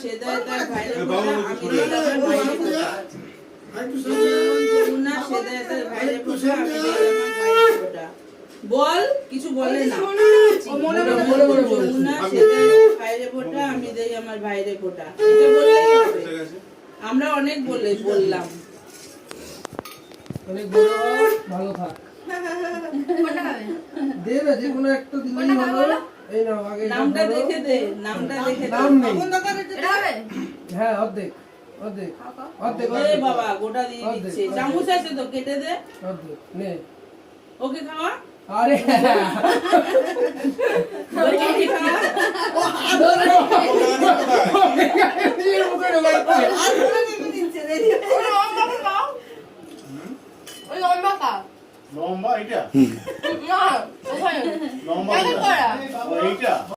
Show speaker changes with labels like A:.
A: সেদায় তার ভাইরে ফোটা আমি দেই আমার ভাইরে ফোটা যমুনা সেদায় তার ভাইরে ফোটা আমি দেই আমার ভাইরে ফোটা বল কিছু বলে না যমুনা সেদায় তার ভাইরে ফোটা আমি দেই আমার ভাইরে ফোটা এটা বললেই হবে আমরা অনেক বললাম
B: অনেক বড় ভালো থাক দে না যে কোনো একটা দিলেই হলো এই নাও আগে
A: নামটা দেখে দে
B: নাম নেই হ্যাঁ অর্ধেক
A: ওরে বাবা গোটা দিয়ে দিচ্ছে চামচ আছে তো কেটে দে
B: অর্ধেক নে
A: ওকে খাওয়া
B: আরে
A: ওকে খাওয়া
C: লম্বা এটা
D: না ওখানে
C: লম্বা
D: আগে করা
C: এইটা